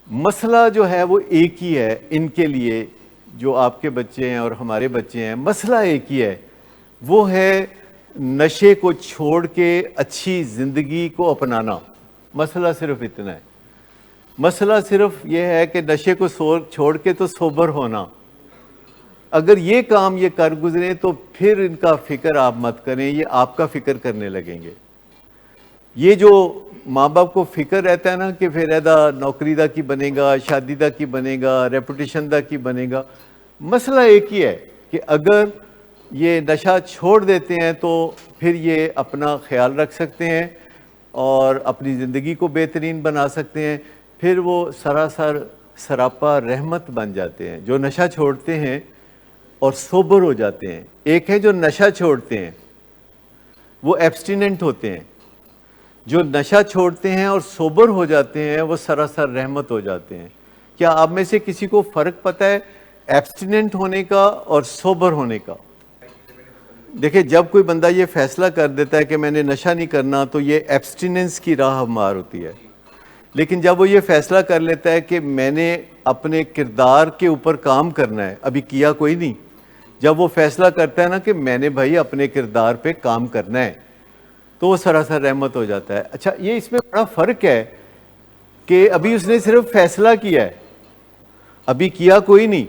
مسئلہ جو ہے وہ ایک ہی ہے ان کے لیے، جو آپ کے بچے ہیں اور ہمارے بچے ہیں، مسئلہ ایک ہی ہے، وہ ہے نشے کو چھوڑ کے اچھی زندگی کو اپنانا۔ مسئلہ صرف اتنا ہے، مسئلہ صرف یہ ہے کہ نشے کو چھوڑ کے تو سوبر ہونا۔ اگر یہ کام یہ کر گزریں تو پھر ان کا فکر آپ مت کریں، یہ آپ کا فکر کرنے لگیں گے۔ یہ جو ماں باپ کو فکر رہتا ہے نا کہ پھر ایدا نوکری دا کی بنے گا، شادی دا کی بنے گا، ریپوٹیشن دا کی بنے گا، مسئلہ ایک ہی ہے کہ اگر یہ نشہ چھوڑ دیتے ہیں تو پھر یہ اپنا خیال رکھ سکتے ہیں اور اپنی زندگی کو بہترین بنا سکتے ہیں، پھر وہ سراسر سراپا رحمت بن جاتے ہیں۔ جو نشہ چھوڑتے ہیں اور سوبر ہو جاتے ہیں، ایک ہے جو نشہ چھوڑتے ہیں وہ ایبسٹیننٹ ہوتے ہیں، جو نشہ چھوڑتے ہیں اور سوبر ہو جاتے ہیں وہ سراسر رحمت ہو جاتے ہیں۔ کیا آپ میں سے کسی کو فرق پتہ ہے ایبسٹیننٹ ہونے کا اور سوبر ہونے کا؟ دیکھیں، جب کوئی بندہ یہ فیصلہ کر دیتا ہے کہ میں نے نشہ نہیں کرنا تو یہ ایبسٹیننس کی راہ ہموار ہوتی ہے، لیکن جب وہ یہ فیصلہ کر لیتا ہے کہ میں نے اپنے کردار کے اوپر کام کرنا ہے، ابھی کیا کوئی نہیں، جب وہ فیصلہ کرتا ہے نا کہ میں نے بھائی اپنے کردار پہ کام کرنا ہے تو وہ سراسر رحمت ہو جاتا ہے۔ اچھا، یہ اس میں بڑا فرق ہے کہ ابھی اس نے صرف فیصلہ کیا ہے، ابھی کیا کوئی نہیں۔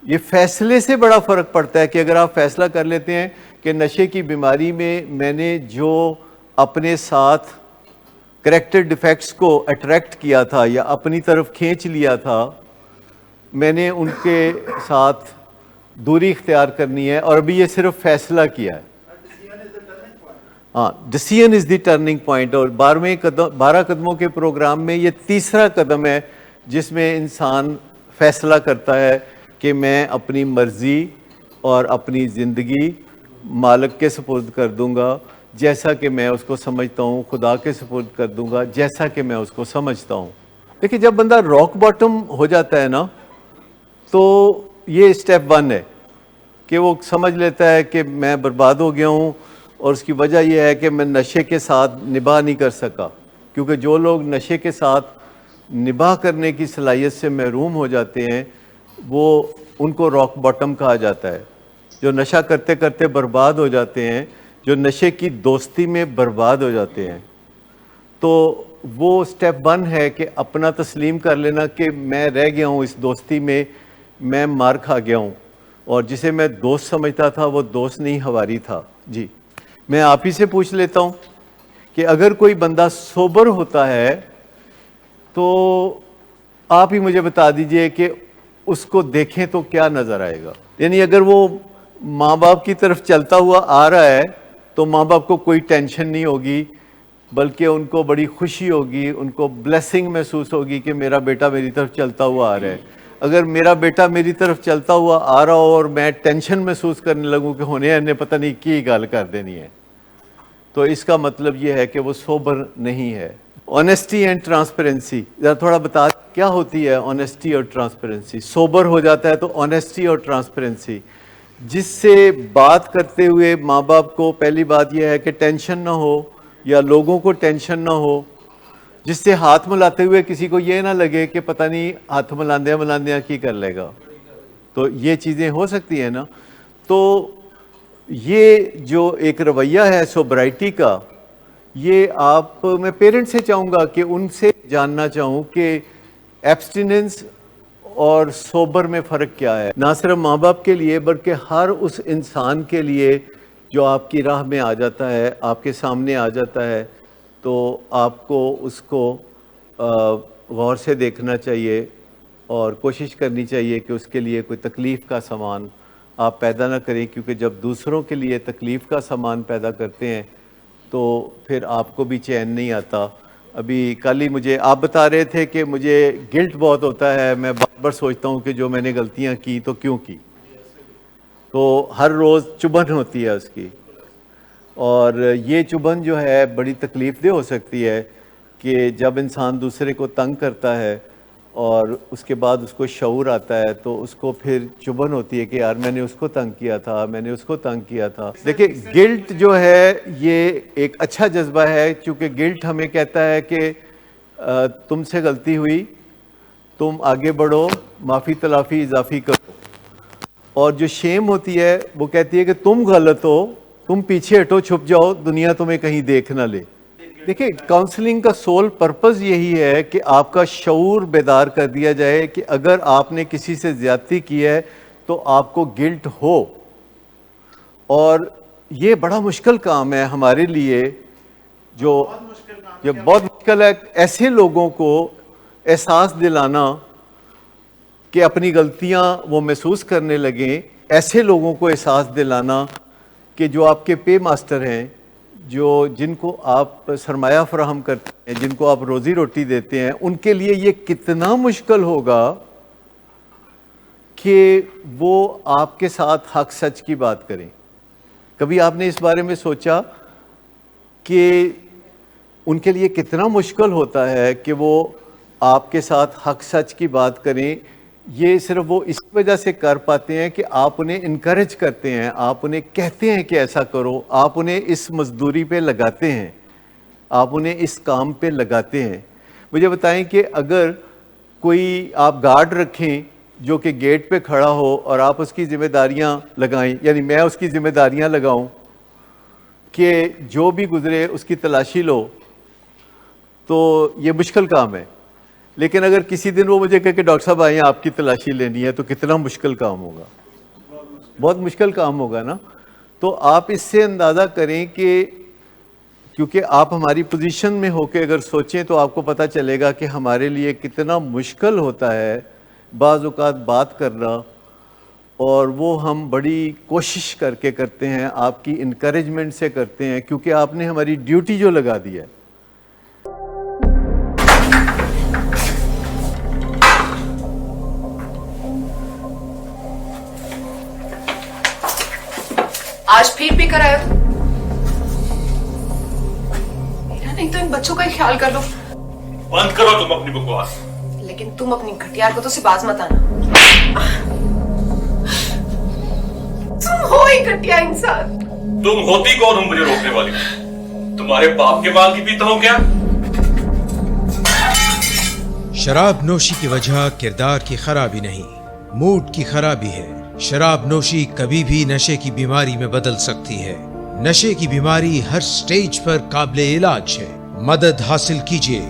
یہ فیصلے سے بڑا فرق پڑتا ہے کہ اگر آپ فیصلہ کر لیتے ہیں کہ نشے کی بیماری میں نے جو اپنے ساتھ کریکٹر ڈیفیکٹس کو اٹریکٹ کیا تھا یا اپنی طرف کھینچ لیا تھا، میں نے ان کے ساتھ دوری اختیار کرنی ہے، اور ابھی یہ صرف فیصلہ کیا ہے۔ ہاں، ڈیسیژن از دی ٹرننگ پوائنٹ، اور 12 قدموں کے پروگرام میں یہ تیسرا قدم ہے جس میں انسان فیصلہ کرتا ہے کہ میں اپنی مرضی اور اپنی زندگی مالک کے سپرد کر دوں گا جیسا کہ میں اس کو سمجھتا ہوں، خدا کے سپرد کر دوں گا جیسا کہ میں اس کو سمجھتا ہوں۔ دیکھیں، جب بندہ راک باٹم ہو جاتا ہے نا تو یہ سٹیپ 1 ہے کہ وہ سمجھ لیتا ہے کہ میں برباد ہو گیا ہوں، اور اس کی وجہ یہ ہے کہ میں نشے کے ساتھ نباہ نہیں کر سکا، کیونکہ جو لوگ نشے کے ساتھ نباہ کرنے کی صلاحیت سے محروم ہو جاتے ہیں وہ ان کو راک باٹم کہا جاتا ہے۔ جو نشہ کرتے کرتے برباد ہو جاتے ہیں، جو نشے کی دوستی میں برباد ہو جاتے ہیں، تو وہ سٹیپ 1 ہے کہ اپنا تسلیم کر لینا کہ میں رہ گیا ہوں اس دوستی میں مار کھا گیا ہوں، اور جسے میں دوست سمجھتا تھا وہ دوست نہیں، ہواری تھا۔ جی، میں آپ ہی سے پوچھ لیتا ہوں کہ اگر کوئی بندہ سوبر ہوتا ہے تو آپ ہی مجھے بتا دیجئے کہ اس کو دیکھیں تو کیا نظر آئے گا؟ یعنی اگر وہ ماں باپ کی طرف چلتا ہوا آ رہا ہے تو ماں باپ کو کوئی ٹینشن نہیں ہوگی، بلکہ ان کو بڑی خوشی ہوگی، ان کو بلیسنگ محسوس ہوگی کہ میرا بیٹا میری طرف چلتا ہوا آ رہا ہے۔ اگر میرا بیٹا میری طرف چلتا ہوا آ رہا ہو اور میں ٹینشن محسوس کرنے لگوں کہ ہونے نے پتہ نہیں کی گل کر دینی ہے، تو اس کا مطلب یہ ہے کہ وہ سوبر نہیں ہے۔ آنیسٹی اینڈ ٹرانسپیرنسی، ذرا تھوڑا بتا کیا ہوتی ہے آنیسٹی اور ٹرانسپیرنسی؟ سوبر ہو جاتا ہے تو آنیسٹی اور ٹرانسپیرنسی، جس سے بات کرتے ہوئے ماں باپ کو پہلی بات یہ ہے کہ ٹینشن نہ ہو، یا لوگوں کو ٹینشن نہ ہو، جس سے ہاتھ ملاتے ہوئے کسی کو یہ نہ لگے کہ پتہ نہیں ہاتھ ملاندیاں کی کر لے گا۔ تو یہ چیزیں ہو سکتی ہیں نا۔ تو یہ جو ایک رویہ ہے سوبرائٹی کا، یہ میں پیرنٹ سے چاہوں گا کہ ان سے جاننا چاہوں کہ ایبسٹیننس اور سوبر میں فرق کیا ہے، نہ صرف ماں باپ کے لیے بلکہ ہر اس انسان کے لیے جو آپ کی راہ میں آ جاتا ہے، آپ کے سامنے آ جاتا ہے، تو آپ کو اس کو غور سے دیکھنا چاہیے اور کوشش کرنی چاہیے کہ اس کے لیے کوئی تکلیف کا سامان آپ پیدا نہ کریں، کیونکہ جب دوسروں کے لیے تکلیف کا سامان پیدا کرتے ہیں تو پھر آپ کو بھی چین نہیں آتا۔ ابھی کل ہی مجھے آپ بتا رہے تھے کہ مجھے گلٹ بہت ہوتا ہے، میں بار بار سوچتا ہوں کہ جو میں نے غلطیاں کی تو کیوں کی، تو ہر روز چبھن ہوتی ہے اس کی، اور یہ چبھن جو ہے بڑی تکلیف دہ ہو سکتی ہے کہ جب انسان دوسرے کو تنگ کرتا ہے اور اس کے بعد اس کو شعور آتا ہے تو اس کو پھر چبھن ہوتی ہے کہ یار میں نے اس کو تنگ کیا تھا، میں نے اس کو تنگ کیا تھا۔ دیکھیں، گلٹ جو ہے یہ ایک اچھا جذبہ ہے، چونکہ گلٹ ہمیں کہتا ہے کہ تم سے غلطی ہوئی, تم آگے بڑھو, معافی تلافی اضافی کرو. اور جو شیم ہوتی ہے وہ کہتی ہے کہ تم غلط ہو, تم پیچھے ہٹو, چھپ جاؤ, دنیا تمہیں کہیں دیکھ نہ لے. دیکھیں کاؤنسلنگ کا سول پرپز یہی ہے کہ آپ کا شعور بیدار کر دیا جائے کہ اگر آپ نے کسی سے زیادتی کی ہے تو آپ کو گلٹ ہو. اور یہ بڑا مشکل کام ہے ہمارے لیے, جو بہت مشکل ہے ایسے لوگوں کو احساس دلانا کہ اپنی غلطیاں وہ محسوس کرنے لگیں, ایسے لوگوں کو احساس دلانا کہ جو آپ کے پے ماسٹر ہیں, جن کو آپ سرمایہ فراہم کرتے ہیں, جن کو آپ روزی روٹی دیتے ہیں, ان کے لیے یہ کتنا مشکل ہوگا کہ وہ آپ کے ساتھ حق سچ کی بات کریں. کبھی آپ نے اس بارے میں سوچا کہ ان کے لیے کتنا مشکل ہوتا ہے کہ وہ آپ کے ساتھ حق سچ کی بات کریں؟ یہ صرف وہ اس وجہ سے کر پاتے ہیں کہ آپ انہیں انکریج کرتے ہیں, آپ انہیں کہتے ہیں کہ ایسا کرو, آپ انہیں اس مزدوری پہ لگاتے ہیں, آپ انہیں اس کام پہ لگاتے ہیں. مجھے بتائیں کہ اگر کوئی آپ گارڈ رکھیں جو کہ گیٹ پہ کھڑا ہو اور آپ اس کی ذمہ داریاں لگائیں, یعنی میں اس کی ذمہ داریاں لگاؤں کہ جو بھی گزرے اس کی تلاشی لو, تو یہ مشکل کام ہے. لیکن اگر کسی دن وہ مجھے کہے کہ ڈاکٹر صاحب آئیں آپ کی تلاشی لینی ہے, تو کتنا مشکل کام ہوگا, بہت مشکل کام ہوگا نا. تو آپ اس سے اندازہ کریں کہ کیونکہ آپ ہماری پوزیشن میں ہو کے اگر سوچیں تو آپ کو پتہ چلے گا کہ ہمارے لیے کتنا مشکل ہوتا ہے بعض اوقات بات کرنا, اور وہ ہم بڑی کوشش کر کے کرتے ہیں, آپ کی انکریجمنٹ سے کرتے ہیں, کیونکہ آپ نے ہماری ڈیوٹی جو لگا دی ہے. آج پھر بھی کرایا میرا نہیں تو ان بچوں کا ہی خیال کر لو. بند کرو تم اپنی بکواس. لیکن تم اپنی گھٹیا کو تو سے باز مت آنا. تم ہو ہی گھٹیا انسان. تم ہوتی کون ہو مجھے روکنے والی؟ تمہارے باپ کے مال کی پیتا ہوں کیا؟ شراب نوشی کی وجہ کردار کی خرابی نہیں, موڈ کی خرابی ہے. شراب نوشی کبھی بھی نشے کی بیماری میں بدل سکتی ہے. نشے کی بیماری ہر سٹیج پر قابل علاج ہے. مدد حاصل کیجیے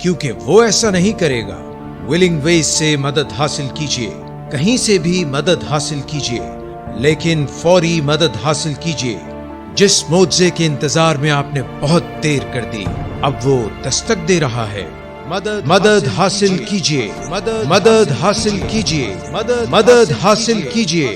کیونکہ وہ ایسا نہیں کرے گا. ولنگ ویز سے مدد حاصل کیجیے, کہیں سے بھی مدد حاصل کیجیے, لیکن فوری مدد حاصل کیجیے. جس معجزے کے انتظار میں آپ نے بہت دیر کر دی, اب وہ دستک دے رہا ہے. مدد حاصل کیجیے, مدد حاصل کیجیے, مدد حاصل کیجیے.